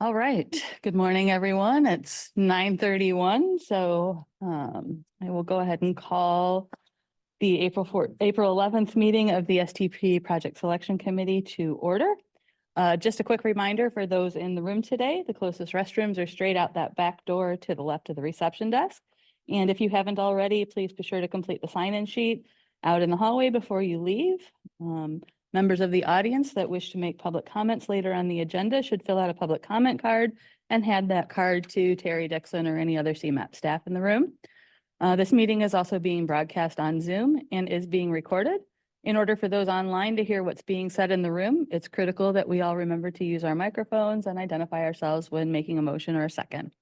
All right. Good morning, everyone. It's 9:31, so I will go ahead and call the April 11th meeting of the STP Project Selection Committee to order. Just a quick reminder for those in the room today, the closest restrooms are straight out that back door to the left of the reception desk. And if you haven't already, please be sure to complete the sign-in sheet out in the hallway before you leave. Members of the audience that wish to make public comments later on the agenda should fill out a public comment card and hand that card to Terry Dixon or any other CMAP staff in the room. This meeting is also being broadcast on Zoom and is being recorded. In order for those online to hear what's being said in the room, it's critical that we all remember to use our microphones and identify ourselves when making a motion or a second.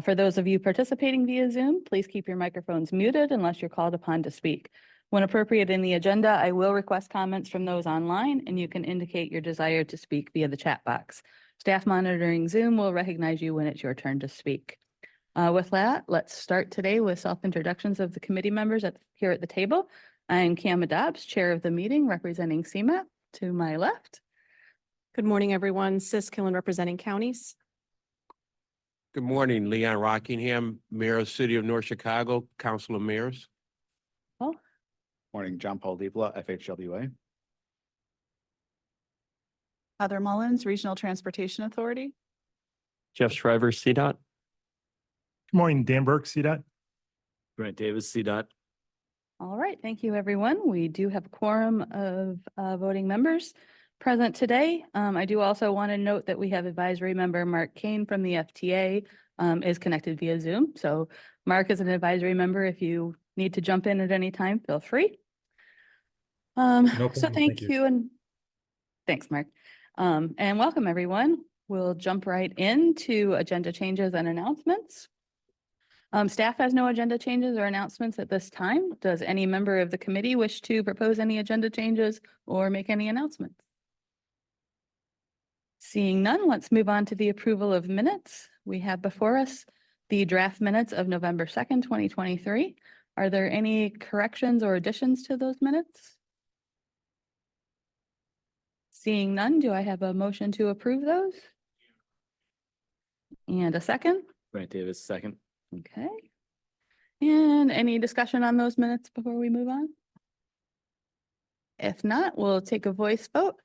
For those of you participating via Zoom, please keep your microphones muted unless you're called upon to speak. When appropriate in the agenda, I will request comments from those online, and you can indicate your desire to speak via the chat box. Staff monitoring Zoom will recognize you when it's your turn to speak. With that, let's start today with self-introductions of the committee members here at the table. I'm Cam Dobbs, chair of the meeting, representing CMAP to my left. Good morning, everyone. Sis Killen representing counties. Good morning, Leon Rockingham, Mayor of the City of North Chicago, Council of Mayors. Morning, John Paul Diepla, FHWA. Heather Mullins, Regional Transportation Authority. Jeff Shriver, CDOT. Good morning, Dan Burke, CDOT. Brent Davis, CDOT. All right, thank you, everyone. We do have a quorum of voting members present today. I do also want to note that we have advisory member Mark Kane from the FTA is connected via Zoom. So Mark is an advisory member. If you need to jump in at any time, feel free. So thank you and thanks, Mark. And welcome, everyone. We'll jump right into agenda changes and announcements. Staff has no agenda changes or announcements at this time. Does any member of the committee wish to propose any agenda changes or make any announcements? Seeing none, let's move on to the approval of minutes. We have before us the draft minutes of November 2nd, 2023. Are there any corrections or additions to those minutes? Seeing none, do I have a motion to approve those? And a second? Brent Davis, second. Okay. And any discussion on those minutes before we move on? If not, we'll take a voice vote.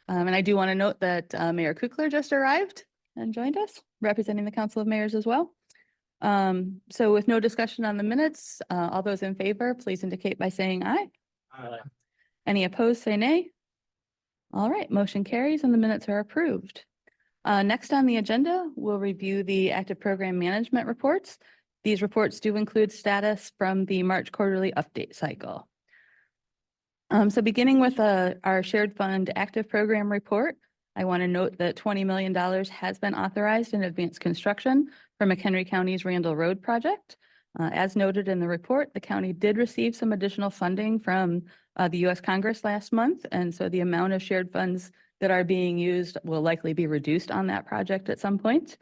And I do want to note that Mayor Kukler just arrived and joined us, representing the Council of Mayors as well. So with no discussion on the minutes, all those in favor, please indicate by saying aye. Aye. Any opposed, say nay. All right, motion carries and the minutes are approved. Next on the agenda, we'll review the active program management reports. These reports do include status from the March quarterly update cycle. So beginning with our shared fund active program report, I want to note that $20 million has been authorized in advanced construction for McHenry County's Randall Road project. As noted in the report, the county did receive some additional funding from the U.S. Congress last month, and so the amount of shared funds that are being used will likely be reduced on that project at some point.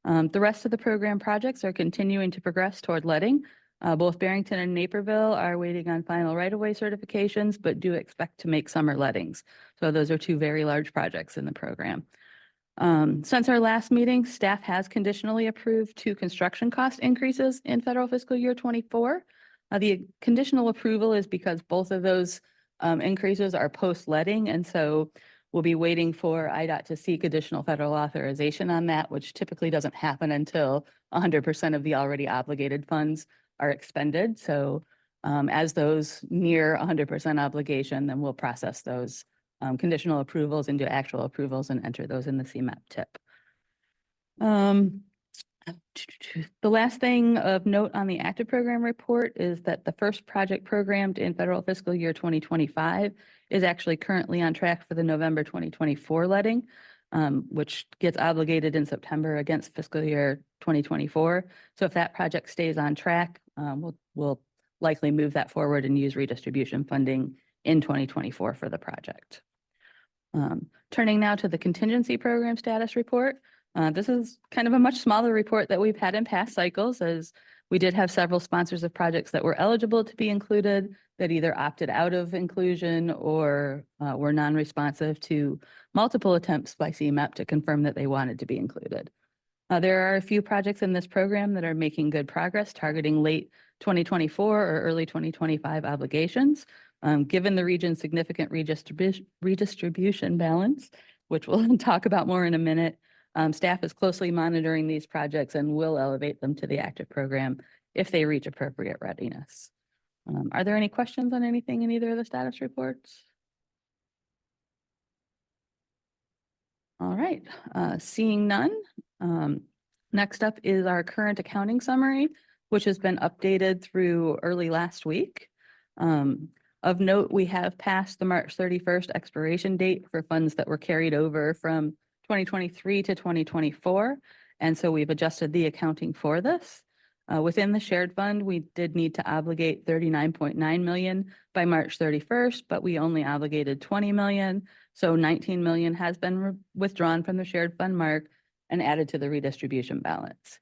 The rest of the program projects are continuing to progress toward letting. Both Barrington and Naperville are waiting on final right-of-way certifications, but do expect to make summer lettings. So those are two very large projects in the program. Since our last meeting, staff has conditionally approved 2 construction cost increases in federal fiscal year 24. The conditional approval is because both of those increases are post-letting, and so we'll be waiting for IDOT to seek additional federal authorization on that, which typically doesn't happen until 100% of the already obligated funds are expended. So as those near 100% obligation, then we'll process those conditional approvals into actual approvals and enter those in the CMAP tip. The last thing of note on the active program report is that the first project programmed in federal fiscal year 2025 is actually currently on track for the November 2024 letting, which gets obligated in September against fiscal year 2024. So if that project stays on track, we'll likely move that forward and use redistribution funding in 2024 for the project. Turning now to the contingency program status report. This is kind of a much smaller report that we've had in past cycles, as We did have several sponsors of projects that were eligible to be included that either opted out of inclusion or were non-responsive to multiple attempts by CMAP to confirm that they wanted to be included. There are a few projects in this program that are making good progress, targeting late 2024 or early 2025 obligations. Given the region's significant redistribution balance, which we'll talk about more in a minute, staff is closely monitoring these projects and will elevate them to the active program if they reach appropriate readiness. Are there any questions on anything in either of the status reports? All right, seeing none. Next up is our current accounting summary, which has been updated through early last week. Of note, we have passed the March 31st expiration date for funds that were carried over from 2023 to 2024. And so we've adjusted the accounting for this. Within the shared fund, we did need to obligate 39.9 million by March 31st, but we only obligated 20 million. So 19 million has been withdrawn from the shared fund mark and added to the redistribution balance.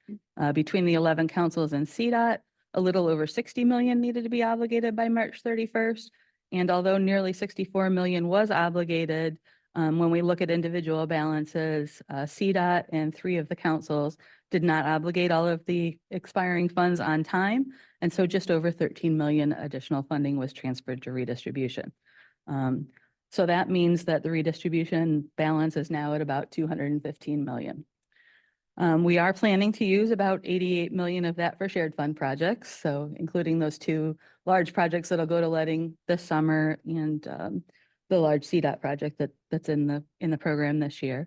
Between the 11 councils and CDOT, a little over 60 million needed to be obligated by March 31st. And although nearly 64 million was obligated, when we look at individual balances, CDOT and 3 of the councils did not obligate all of the expiring funds on time. And so just over 13 million additional funding was transferred to redistribution. So that means that the redistribution balance is now at about 215 million. We are planning to use about 88 million of that for shared fund projects. So including those 2 large projects that'll go to letting this summer and the large CDOT project that's in the program this year.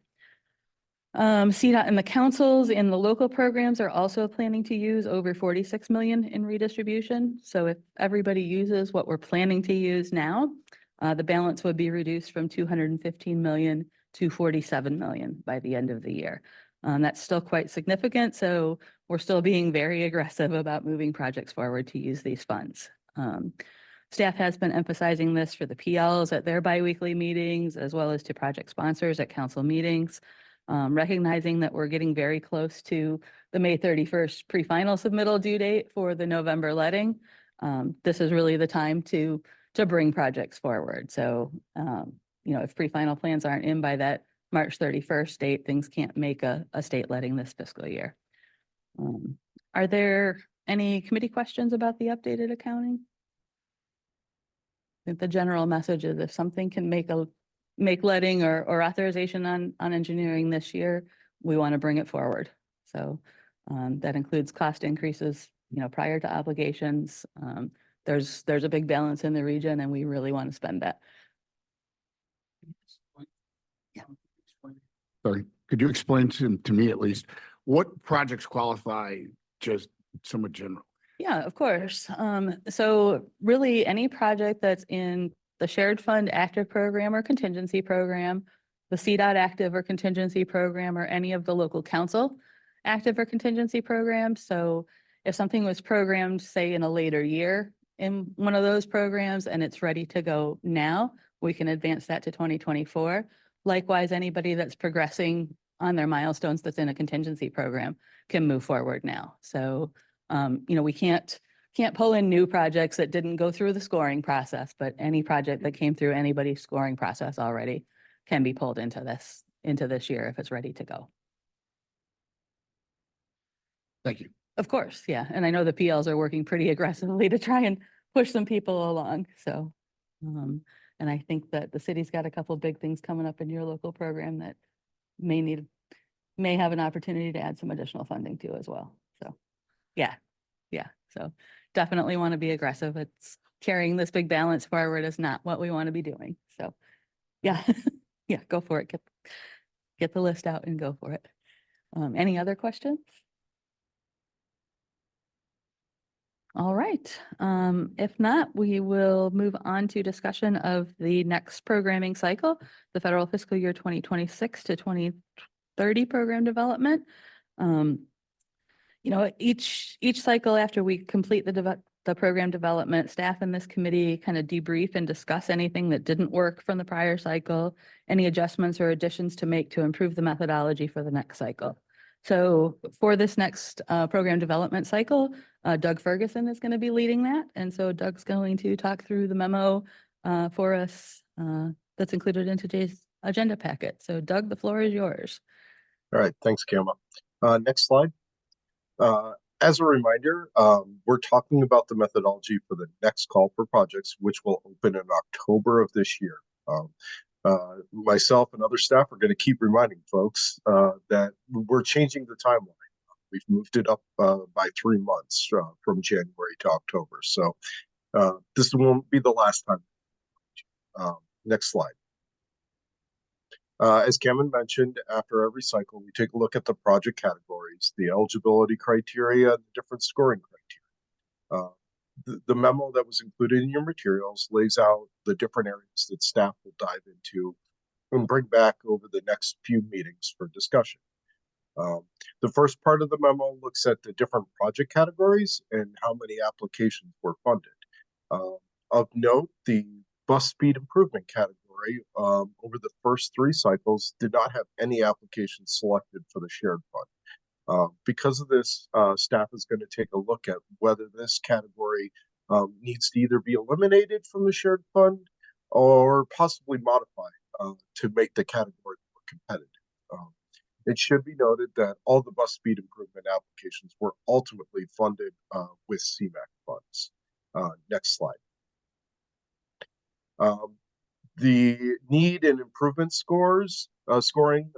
CDOT and the councils in the local programs are also planning to use over 46 million in redistribution. So if everybody uses what we're planning to use now, the balance would be reduced from 215 million to 47 million by the end of the year. That's still quite significant. So we're still being very aggressive about moving projects forward to use these funds. Staff has been emphasizing this for the PLs at their biweekly meetings, as well as to project sponsors at council meetings, recognizing that we're getting very close to the May 31st pre-final submittal due date for the November letting. This is really the time to bring projects forward. So, if pre-final plans aren't in by that March 31st date, things can't make a state letting this fiscal year. Are there any committee questions about the updated accounting? I think the general message is if something can make letting or authorization on engineering this year, we want to bring it forward. So that includes cost increases, prior to obligations. There's a big balance in the region and we really want to spend that. Sorry, could you explain to me at least what projects qualify, just somewhat general? Yeah, of course. So really any project that's in the shared fund active program or contingency program, the CDOT active or contingency program, or any of the local council active or contingency programs. So if something was programmed, say in a later year in one of those programs and it's ready to go now, we can advance that to 2024. Likewise, anybody that's progressing on their milestones that's in a contingency program can move forward now. So, we can't pull in new projects that didn't go through the scoring process, but any project that came through anybody's scoring process already can be pulled into this year if it's ready to go. Thank you. Of course, yeah. And I know the PLs are working pretty aggressively to try and push some people along. So, and I think that the city's got a couple of big things coming up in your local program that may have an opportunity to add some additional funding to as well. So, yeah. So definitely want to be aggressive. It's carrying this big balance forward is not what we want to be doing. So, yeah, yeah, go for it. Get the list out and go for it. Any other questions? All right. If not, we will move on to discussion of the next programming cycle, the federal fiscal year 2026 to 2030 program development. Each cycle after we complete the program development, staff in this committee kind of debrief and discuss anything that didn't work from the prior cycle, any adjustments or additions to make to improve the methodology for the next cycle. So for this next program development cycle, Doug Ferguson is going to be leading that. And so Doug's going to talk through the memo for us that's included in today's agenda packet. So Doug, the floor is yours. All right, thanks, Kama. Next slide. As a reminder, we're talking about the methodology for the next call for projects, which will open in October of this year. Myself and other staff are going to keep reminding folks that we're changing the timeline. We've moved it up by 3 months from January to October. So this won't be the last time. Next slide. As Cameron mentioned, after every cycle, we take a look at the project categories, the eligibility criteria, and the different scoring criteria. The memo that was included in your materials lays out the different areas that staff will dive into and bring back over the next few meetings for discussion. The first part of the memo looks at the different project categories and how many applications were funded. Of note, the bus speed improvement category over the first 3 cycles did not have any applications selected for the shared fund. Because of this, staff is going to take a look at whether this category needs to either be eliminated from the shared fund or possibly modified to make the category more competitive. It should be noted that all the bus speed improvement applications were ultimately funded with CMAQ funds. Next slide. The need and improvement scoring,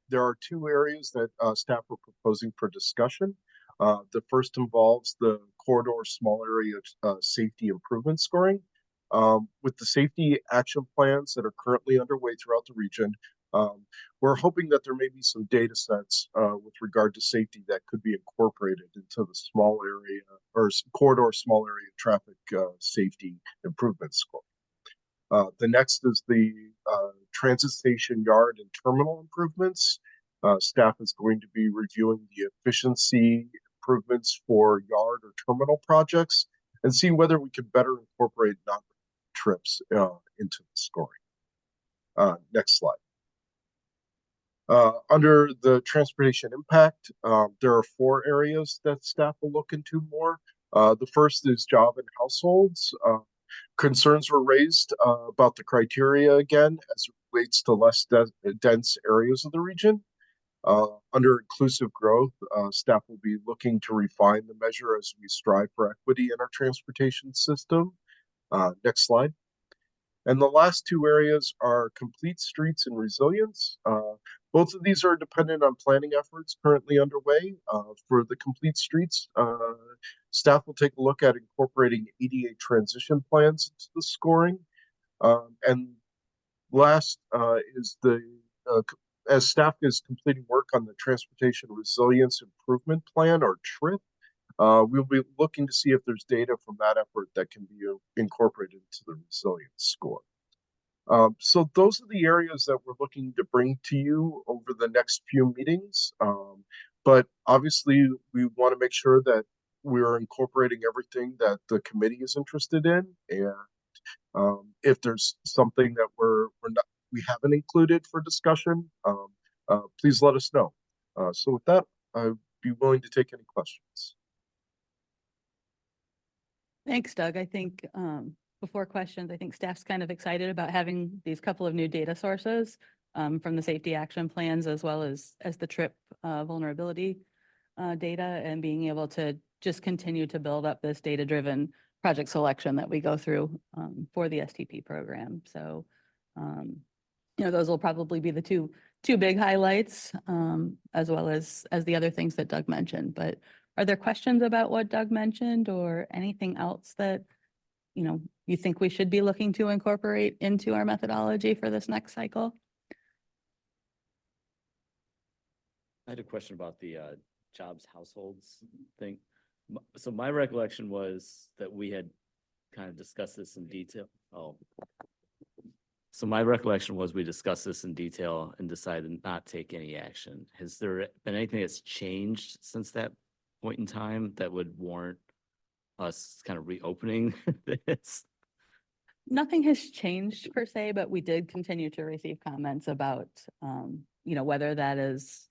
there are 2 areas that staff are proposing for discussion. The first involves the corridor small area safety improvement scoring. With the safety action plans that are currently underway throughout the region, we're hoping that there may be some data sets with regard to safety that could be incorporated into the small area or corridor small area traffic safety improvement score. The next is the transit station yard and terminal improvements. Staff is going to be reviewing the efficiency improvements for yard or terminal projects and see whether we can better incorporate non-trips into the scoring. Next slide. Under the transportation impact, there are 4 areas that staff will look into more. The first is job and households. Concerns were raised about the criteria again as it relates to less dense areas of the region. Under inclusive growth, staff will be looking to refine the measure as we strive for equity in our transportation system. Next slide. And the last 2 areas are complete streets and resilience. Both of these are dependent on planning efforts currently underway. For the complete streets, staff will take a look at incorporating ADA transition plans into the scoring. And last is as staff is completing work on the Transportation Resilience Improvement Plan, or TRIP, we'll be looking to see if there's data from that effort that can be incorporated into the resilience score. So those are the areas that we're looking to bring to you over the next few meetings. But obviously, we want to make sure that we're incorporating everything that the committee is interested in. And if there's something that we haven't included for discussion, please let us know. So with that, I'd be willing to take any questions. Thanks, Doug. I think before questions, I think staff's kind of excited about having these couple of new data sources from the safety action plans as well as the TRIP vulnerability data, and being able to just continue to build up this data-driven project selection that we go through for the STP program. So, those will probably be the two big highlights, as well as the other things that Doug mentioned. But are there questions about what Doug mentioned or anything else that, you think we should be looking to incorporate into our methodology for this next cycle? I had a question about the jobs households thing. So my recollection was that we had kind of discussed this in detail. So my recollection was we discussed this in detail and decided not to take any action. Has there been anything that's changed since that point in time that would warrant us kind of reopening this? Nothing has changed per se, but we did continue to receive comments about, whether that is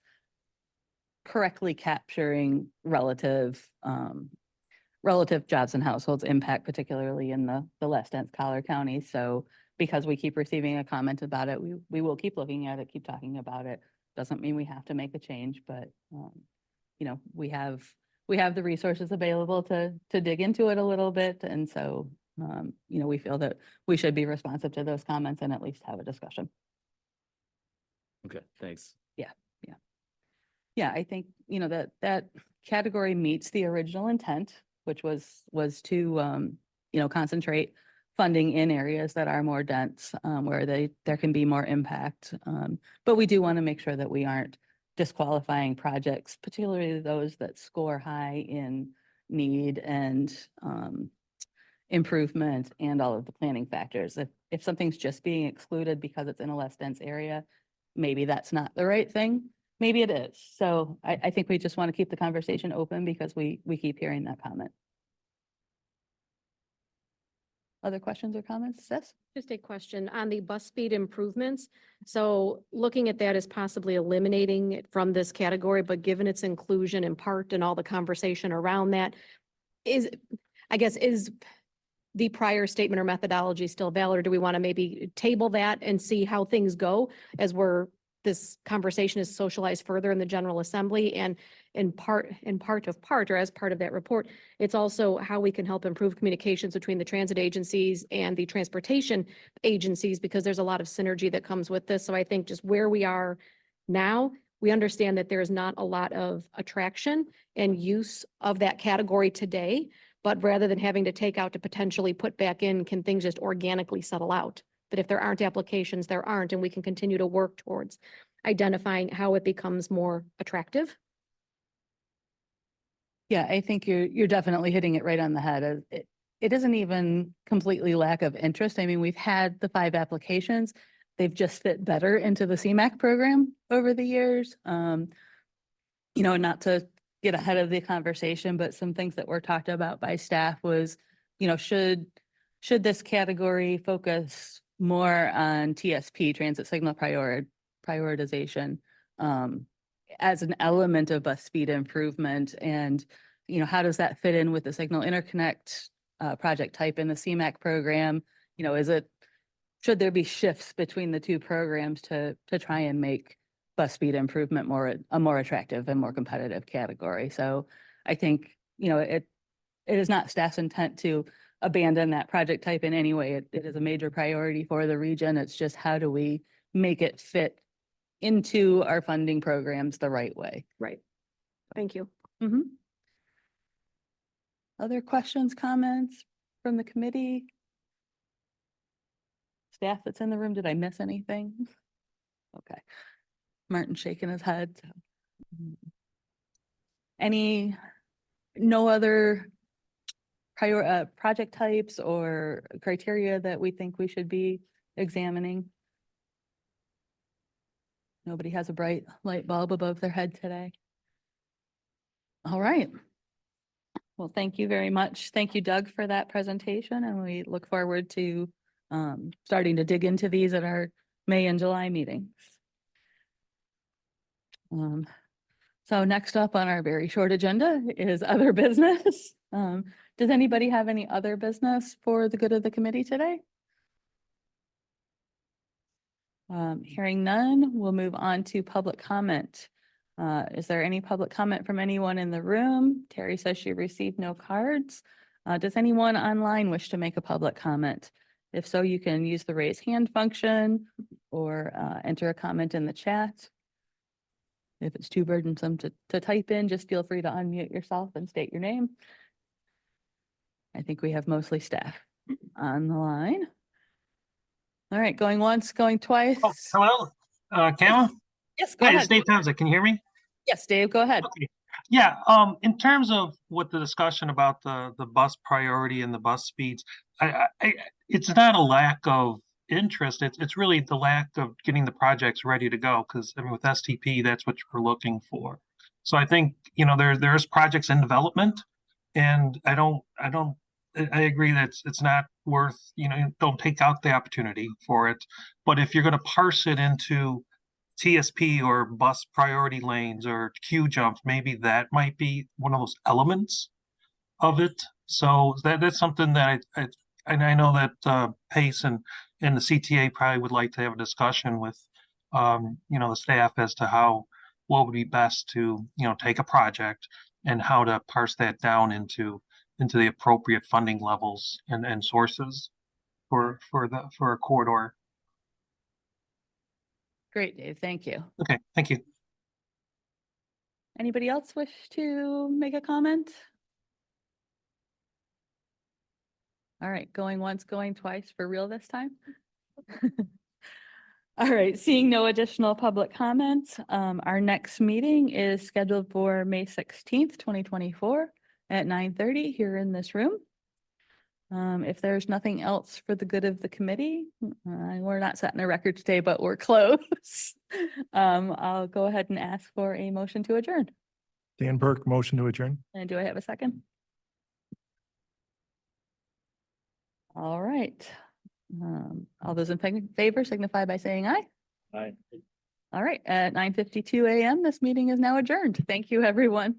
correctly capturing relative relative jobs and households impact, particularly in the less dense Collier County. So because we keep receiving a comment about it, we will keep looking at it, keep talking about it. Doesn't mean we have to make a change, but you know, we have the resources available to dig into it a little bit. And so you know, we feel that we should be responsive to those comments and at least have a discussion. Okay, thanks. Yeah, I think, you know, that category meets the original intent, which was to, you know, concentrate funding in areas that are more dense, where there can be more impact. But we do want to make sure that we aren't disqualifying projects, particularly those that score high in need and improvement and all of the planning factors. If something's just being excluded because it's in a less dense area, maybe that's not the right thing. Maybe it is. So I think we just want to keep the conversation open because we keep hearing that comment. Other questions or comments, Sis? Just a question on the bus speed improvements. So looking at that as possibly eliminating it from this category, but given its inclusion in part and all the conversation around that, is the prior statement or methodology still valid, or do we want to maybe table that and see how things go as this conversation is socialized further in the General Assembly? And as part of that report, it's also how we can help improve communications between the transit agencies and the transportation agencies, because there's a lot of synergy that comes with this. So I think just where we are now, we understand that there's not a lot of attraction and use of that category today, but rather than having to take out to potentially put back in, can things just organically settle out? But if there aren't applications, there aren't, and we can continue to work towards identifying how it becomes more attractive. Yeah, I think you're definitely hitting it right on the head. It isn't even completely lack of interest. I mean, we've had the 5 applications. They've just fit better into the CMAQ program over the years. You know, not to get ahead of the conversation, but some things that were talked about by staff was, you know, should this category focus more on TSP, transit signal prioritization, as an element of bus speed improvement? And, you know, how does that fit in with the signal interconnect project type in the CMAQ program? You know, should there be shifts between the two programs to try and make bus speed improvement a more attractive and more competitive category? So I think, you know, it is not staff's intent to abandon that project type in any way. It is a major priority for the region. It's just, how do we make it fit into our funding programs the right way? Right. Thank you. Other questions, comments from the committee? Staff that's in the room, did I miss anything? Okay. Martin shaking his head. No other project types or criteria that we think we should be examining? Nobody has a bright light bulb above their head today. All right. Well, thank you very much. Thank you, Doug, for that presentation, and we look forward to starting to dig into these at our May and July meetings. So next up on our very short agenda is other business. Does anybody have any other business for the good of the committee today? Hearing none, we'll move on to public comment. Is there any public comment from anyone in the room? Terry says she received no cards. Does anyone online wish to make a public comment? If so, you can use the raise hand function or enter a comment in the chat. If it's too burdensome to type in, just feel free to unmute yourself and state your name. I think we have mostly staff on the line. All right, going once, going twice. Oh, hello, Camera? Yes, go Hi, ahead. it's Dave Townsend. Can you hear me? Yes, Dave, go ahead. Okay. Yeah, in terms of what the discussion about the bus priority and the bus speeds, it's not a lack of interest. It's really the lack of getting the projects ready to go. Because I mean, with STP, that's what we're looking for. So I think, you know, there's projects in development, and I agree that it's not worth, you know, don't take out the opportunity for it. But if you're going to parse it into TSP or bus priority lanes or queue jumps, maybe that might be one of those elements of it. So that's something that and I know that Pace and the CTA probably would like to have a discussion with the staff as to what would be best to, take a project and how to parse that down into the appropriate funding levels and sources for a corridor. Great, Dave. Thank you. Okay, thank you. Anybody else wish to make a comment? All right, going once, going twice for real this time. All right, seeing no additional public comments, our next meeting is scheduled for May 16th, 2024 at 9:30 here in this room. If there's nothing else for the good of the committee, we're not setting a record today, but we're close. I'll go ahead and ask for a motion to adjourn. Dan Burke, motion to adjourn. And do I have a second? All right. All those in favor signify by saying aye. Aye. All right, at 9:52 a.m., this meeting is now adjourned. Thank you, everyone.